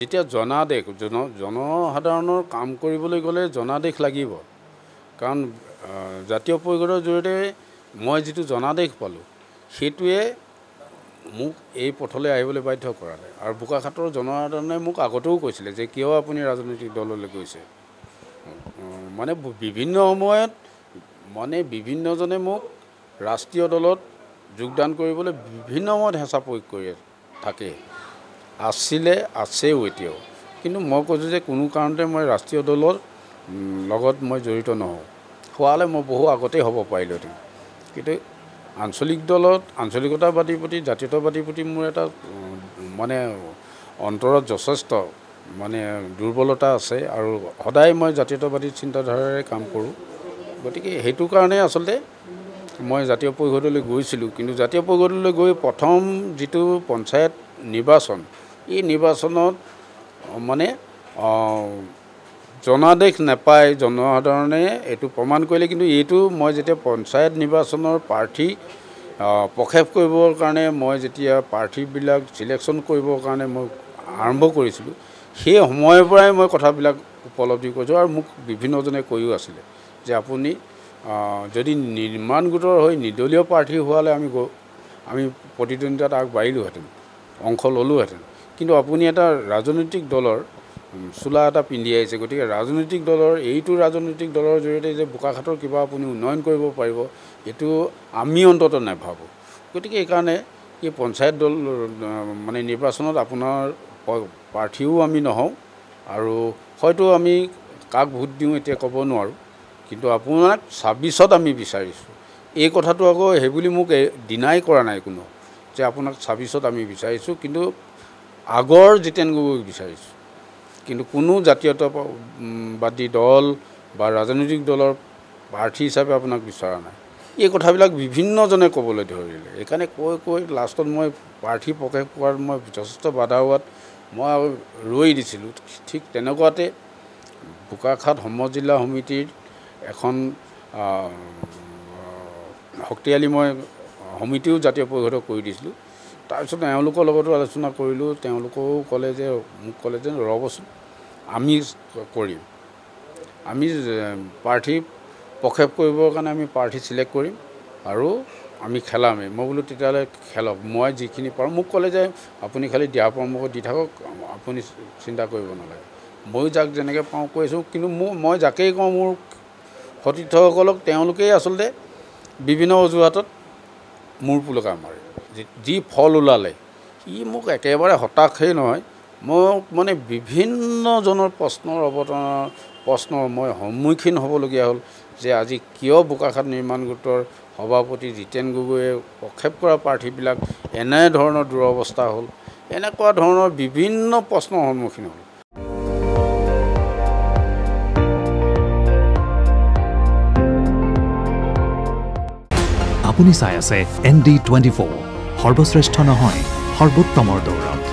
যেতিয়া জনাদেশ জনসাধাৰণৰ কাম কৰিবলৈ গ'লে জনাদেশ লাগিব কাৰণ জাতীয় পৰিষদৰ জৰিয়তে মই যিটো জনাদেশ পালোঁ সেইটোৱে মোক এই পথলৈ আহিবলৈ বাধ্য কৰালে আৰু বোকাখাটৰ জনসাধাৰণে মোক আগতেও কৈছিলে যে কিয় আপুনি ৰাজনৈতিক দললৈ গৈছে মানে বিভিন্ন সময়ত মানে বিভিন্নজনে মোক ৰাষ্ট্ৰীয় দলত যোগদান কৰিবলৈ বিভিন্ন সময়ত হেঁচা প্ৰয়োগ কৰি থাকে আছেও এতিয়াও কিন্তু মই কৈছোঁ যে কোনো কাৰণতে মই ৰাষ্ট্ৰীয় দলৰ লগত মই জড়িত নহওঁ হোৱালে মই বহু আগতেই হ'ব পাৰিলোহেঁতেন কিন্তু আঞ্চলিক দলত আঞ্চলিকতাবাদীৰ প্ৰতি জাতীয়তাবাদীৰ প্ৰতি মোৰ এটা মানে অন্তৰত যথেষ্ট মানে দুৰ্বলতা আছে আৰু সদায় মই জাতীয়তাবাদী চিন্তাধাৰাৰে কাম কৰোঁ গতিকে সেইটো কাৰণে আচলতে মই জাতীয় পৰিষদলৈ গৈছিলোঁ কিন্তু জাতীয় পৰিষদলৈ গৈ প্ৰথম যিটো পঞ্চায়ত নিৰ্বাচন এই নিৰ্বাচনত মানে জনাদেশ নাপায় জনসাধাৰণে এইটো প্ৰমাণ কৰিলে কিন্তু এইটো মই যেতিয়া পঞ্চায়ত নিৰ্বাচনৰ প্ৰাৰ্থী প্ৰক্ষেপ কৰিবৰ কাৰণে মই যেতিয়া প্ৰাৰ্থীবিলাক চিলেকশ্যন কৰিবৰ কাৰণে মই আৰম্ভ কৰিছিলোঁ সেই সময়ৰ পৰাই মই কথাবিলাক উপলব্ধি কৰিছোঁ আৰু মোক বিভিন্নজনে কৈও আছিলে যে আপুনি যদি নিৰ্মাণ গোটৰ হৈ নিৰ্দলীয় প্ৰাৰ্থী হোৱালে আমি প্ৰতিদ্বন্দ্বিতাত আগবাঢ়িলোহেঁতেন অংশ ল'লোহেঁতেন কিন্তু আপুনি এটা ৰাজনৈতিক দলৰ চোলা এটা পিন্ধি আহিছে গতিকে ৰাজনৈতিক দলৰ এইটো ৰাজনৈতিক দলৰ জৰিয়তে যে বোকাখাটৰ কিবা আপুনি উন্নয়ন কৰিব পাৰিব এইটো আমি অন্ততঃ নাভাবোঁ গতিকে এইকাৰণে এই পঞ্চায়ত দল মানে নিৰ্বাচনত আপোনাৰ প্ৰাৰ্থীও আমি নহওঁ আৰু হয়তো আমি কাক ভোট দিওঁ এতিয়া ক'ব নোৱাৰোঁ কিন্তু আপোনাক ২৬ত আমি বিচাৰিছোঁ এই কথাটো আকৌ সেইবুলি মোক ডিনাই কৰা নাই কোনো যে আপোনাক ২৬ত আমি বিচাৰিছোঁ কিন্তু আগৰ জিতেন গগৈক বিচাৰিছোঁ কিন্তু কোনো জাতীয়তাবাদী দল বা ৰাজনৈতিক দলৰ প্ৰাৰ্থী হিচাপে আপোনাক বিচৰা নাই এই কথাবিলাক বিভিন্নজনে ক'বলৈ ধৰিলে সেইকাৰণে কৈ লাষ্টত মই প্ৰাৰ্থী প্ৰক্ষেপ কৰাত মই যথেষ্ট বাধা হোৱাত মই ৰৈ দিছিলোঁ ঠিক তেনেকুৱাতে বোকাখাট সমজিলা সমিতিৰ এখন শক্তিশালী মই সমিতিও জাতীয় পৰিষদক কৰি দিছিলোঁ তাৰপিছত তেওঁলোকৰ লগতো আলোচনা কৰিলোঁ তেওঁলোকেও ক'লে যে মোক ক'লে যে ৰ'বচোন আমি কৰিম আমি প্ৰাৰ্থী প্ৰক্ষেপ কৰিবৰ কাৰণে আমি প্ৰাৰ্থী চিলেক্ট কৰিম আৰু আমি খেলামেই মই বোলো তেতিয়াহ'লে খেলক মই যিখিনি পাৰোঁ মোক ক'লে যে আপুনি খালি দিহা পৰামৰ্শ দি থাকক আপুনি চিন্তা কৰিব নালাগে ময়ো যাক যেনেকৈ পাওঁ কৈছোঁ কিন্তু মই যাকেই কওঁ মোৰ সতীৰ্থসকলক তেওঁলোকেই আচলতে বিভিন্ন অজুহাতত মূৰ পুলকা মাৰে যি ফল ওলালে ই মোক একেবাৰে হতাশেই নহয় মোক মানে বিভিন্নজনৰ প্ৰশ্নৰ মই সন্মুখীন হ'বলগীয়া হ'ল যে আজি কিয় বোকাখাট নিৰ্মাণ গোটৰ সভাপতি জিতেন গগৈয়ে প্ৰক্ষেপ কৰা প্ৰাৰ্থীবিলাক এনেধৰণৰ দুৰৱস্থা হ'ল এনেকুৱা ধৰণৰ বিভিন্ন প্ৰশ্নৰ সন্মুখীন হ'ল আপুনি চাই আছে ND24 সৰ্বশ্ৰেষ্ঠ নহয় সৰ্বোত্তমৰ দৌৰত